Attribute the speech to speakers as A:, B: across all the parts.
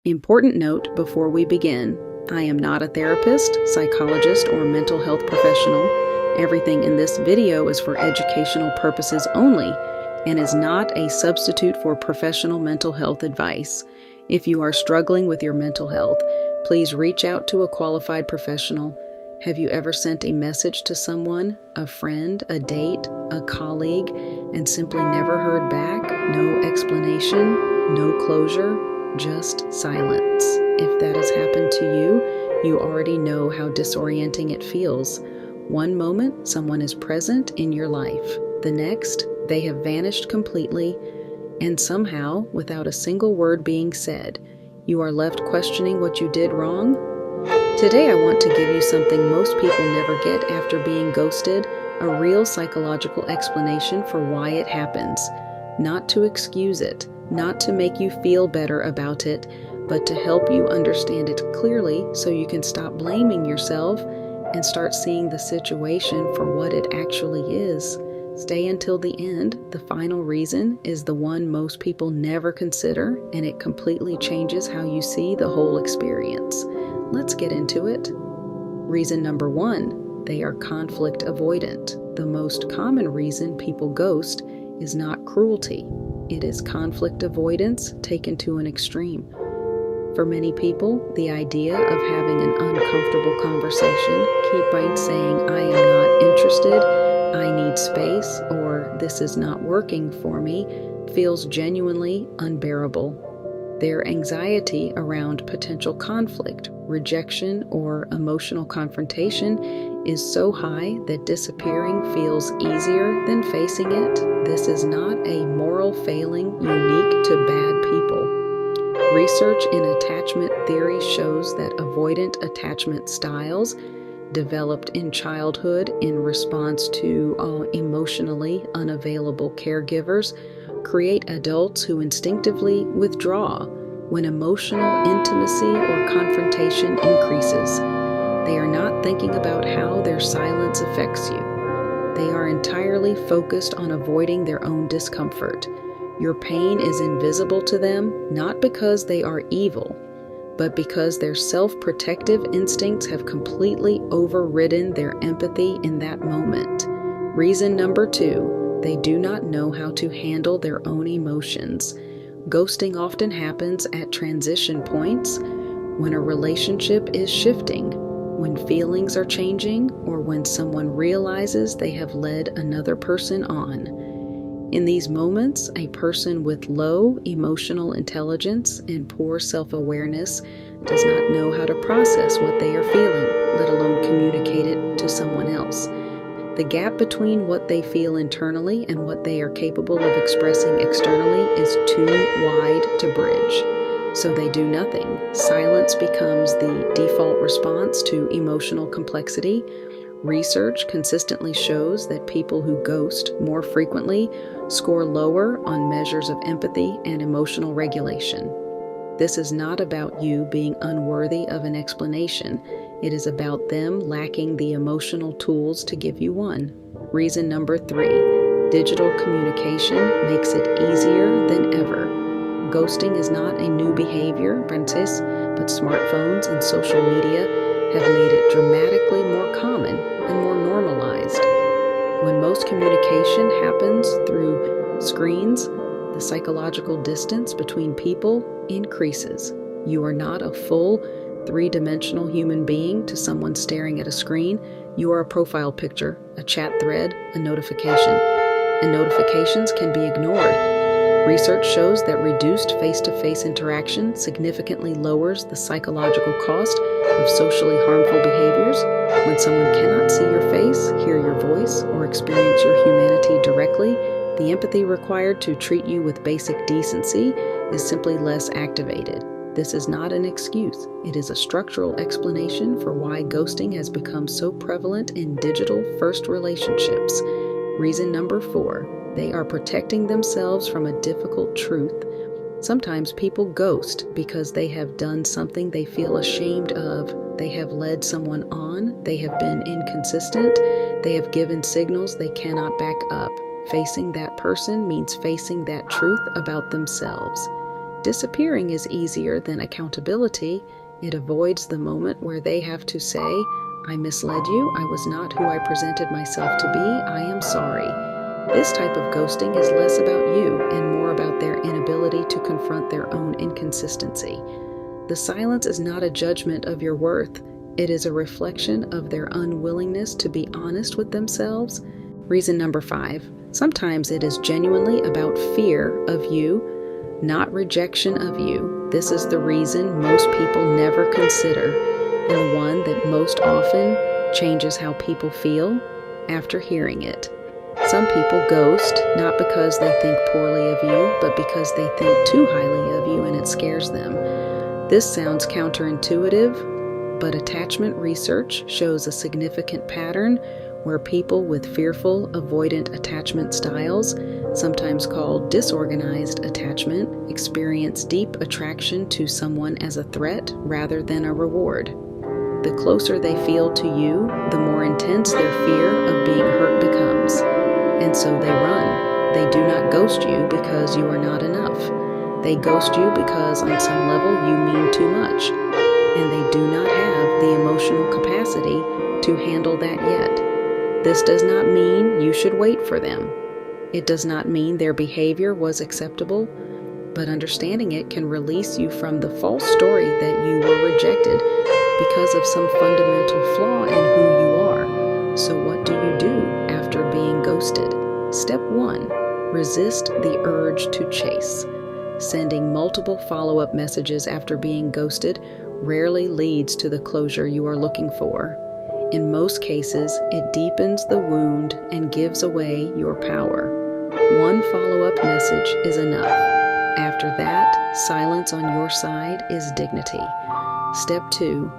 A: Important note before we begin, I am not a therapist, psychologist, or mental health professional. Everything in this video is for educational purposes only and is not a substitute for professional mental health advice. If you are struggling with your mental health, please reach out to a qualified professional. Have you ever sent a message to someone, a friend, a date, a colleague, and simply never heard back? No explanation, no closure, just silence. If that has happened to you, you already know how disorienting it feels. One moment, someone is present in your life. The next, they have vanished completely, and somehow, without a single word being said, you are left questioning what you did wrong. Today I want to give you something most people never get after being ghosted, a real psychological explanation for why it happens. Not to excuse it, not to make you feel better about it, but to help you understand it clearly so you can stop blaming yourself and start seeing the situation for what it actually is. Stay until the end. The final reason is the one most people never consider, and it completely changes how you see the whole experience. Let's get into it. Reason number 1, they are conflict avoidant. The most common reason people ghost is not cruelty. It is conflict avoidance taken to an extreme. For many people, the idea of having an uncomfortable conversation, keep on saying, I am not interested, I need space, or this is not working for me, feels genuinely unbearable. Their anxiety around potential conflict, rejection, or emotional confrontation is so high that disappearing feels easier than facing it. This is not a moral failing unique to bad people. Research in attachment theory shows that avoidant attachment styles developed in childhood in response to emotionally unavailable caregivers create adults who instinctively withdraw when emotional intimacy or confrontation increases. They are not thinking about how their silence affects you. They are entirely focused on avoiding their own discomfort. Your pain is invisible to them, not because they are evil, but because their self-protective instincts have completely overridden their empathy in that moment. Reason number 2, they do not know how to handle their own emotions. Ghosting often happens at transition points, when a relationship is shifting, when feelings are changing, or when someone realizes they have led another person on. In these moments, a person with low emotional intelligence and poor self-awareness does not know how to process what they are feeling, let alone communicate it to someone else. The gap between what they feel internally and what they are capable of expressing externally is too wide to bridge. So they do nothing. Silence becomes the default response to emotional complexity. Research consistently shows that people who ghost more frequently score lower on measures of empathy and emotional regulation. This is not about you being unworthy of an explanation. It is about them lacking the emotional tools to give you one. Reason number 3, digital communication makes it easier than ever. Ghosting is not a new behavior, Francis, but smartphones and social media have made it dramatically more common and more normalized. When most communication happens through screens, the psychological distance between people increases. You are not a full, 3-dimensional human being to someone staring at a screen. You are a profile picture, a chat thread, a notification. And notifications can be ignored. Research shows that reduced face-to-face interaction significantly lowers the psychological cost of socially harmful behaviors. When someone cannot see your face, hear your voice, or experience your humanity directly, the empathy required to treat you with basic decency is simply less activated. This is not an excuse. It is a structural explanation for why ghosting has become so prevalent in digital-first relationships. Reason number 4, they are protecting themselves from a difficult truth. Sometimes people ghost because they have done something they feel ashamed of. They have led someone on. They have been inconsistent. They have given signals they cannot back up. Facing that person means facing that truth about themselves. Disappearing is easier than accountability. It avoids the moment where they have to say, "I misled you. I was not who I presented myself to be. I am sorry." This type of ghosting is less about you and more about their inability to confront their own inconsistency. The silence is not a judgment of your worth. It is a reflection of their unwillingness to be honest with themselves. Reason number 5. Sometimes it is genuinely about fear of you, not rejection of you. This is the reason most people never consider, and the one that most often changes how people feel after hearing it. Some people ghost not because they think poorly of you, but because they think too highly of you and it scares them. This sounds counterintuitive, but attachment research shows a significant pattern where people with fearful, avoidant attachment styles, sometimes called disorganized attachment, experience deep attraction to someone as a threat rather than a reward. The closer they feel to you, the more intense their fear of being hurt becomes. And so they run. They do not ghost you because you are not enough. They ghost you because on some level you mean too much, and they do not have the emotional capacity to handle that yet. This does not mean you should wait for them. It does not mean their behavior was acceptable, but understanding it can release you from the false story that you were rejected because of some fundamental flaw in who you are. So what do you do after being ghosted? Step 1. Resist the urge to chase. Sending multiple follow-up messages after being ghosted rarely leads to the closure you are looking for. In most cases, it deepens the wound and gives away your power. One follow-up message is enough. After that, silence on your side is dignity. Step 2.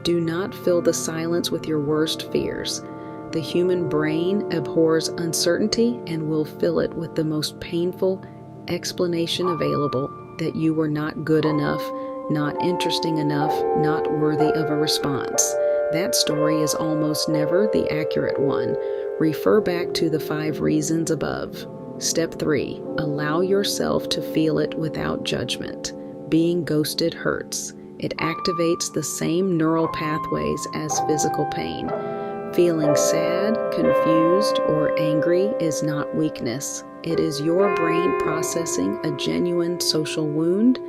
A: Do not fill the silence with your worst fears. The human brain abhors uncertainty and will fill it with the most painful explanation available that you were not good enough, not interesting enough, not worthy of a response. That story is almost never the accurate one. Refer back to the 5 reasons above. Step 3. Allow yourself to feel it without judgment. Being ghosted hurts. It activates the same neural pathways as physical pain. Feeling sad, confused, or angry is not weakness. It is your brain processing a genuine social wound.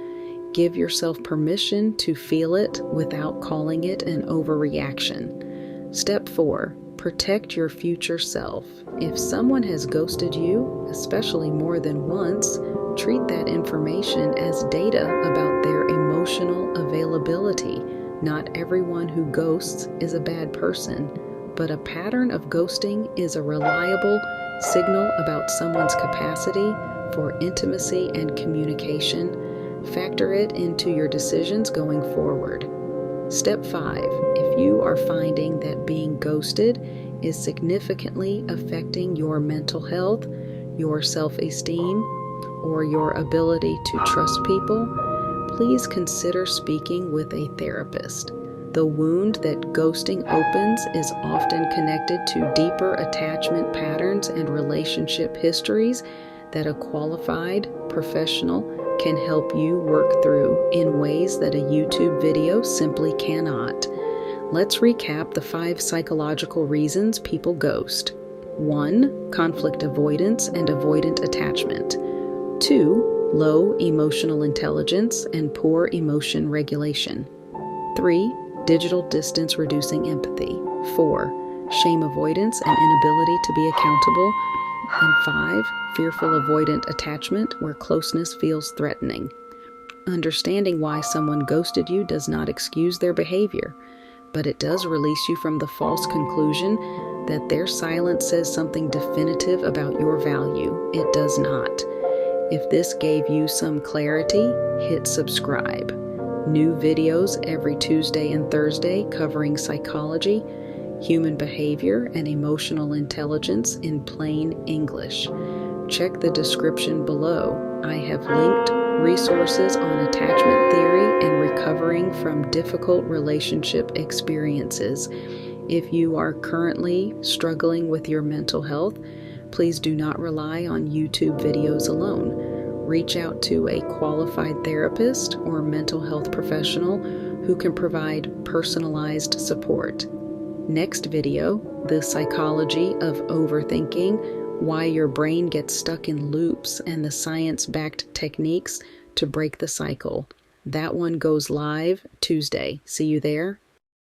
A: Give yourself permission to feel it without calling it an overreaction. Step 4. Protect your future self. If someone has ghosted you, especially more than once, treat that information as data about their emotional availability. Not everyone who ghosts is a bad person, but a pattern of ghosting is a reliable signal about someone's capacity for intimacy and communication. Factor it into your decisions going forward. Step 5. If you are finding that being ghosted is significantly affecting your mental health, your self-esteem, or your ability to trust people, please consider speaking with a therapist. The wound that ghosting opens is often connected to deeper attachment patterns and relationship histories that a qualified professional can help you work through in ways that a YouTube video simply cannot. Let's recap the 5 psychological reasons people ghost. 1. Conflict avoidance and avoidant attachment. 2. Low emotional intelligence and poor emotion regulation. 3. Digital distance reducing empathy. 4. Shame avoidance and inability to be accountable. And 5. Fearful avoidant attachment where closeness feels threatening. Understanding why someone ghosted you does not excuse their behavior, but it does release you from the false conclusion that their silence says something definitive about your value. It does not. If this gave you some clarity, hit subscribe. New videos every Tuesday and Thursday covering psychology, human behavior, and emotional intelligence in plain English. Check the description below. I have linked resources on attachment theory and recovering from difficult relationship experiences. If you are currently struggling with your mental health, please do not rely on YouTube videos alone. reach out to a qualified therapist or mental health professional who can provide personalized support. Next video, the psychology of overthinking, why your brain gets stuck in loops, and the science-backed techniques to break the cycle. That one goes live Tuesday. See you there.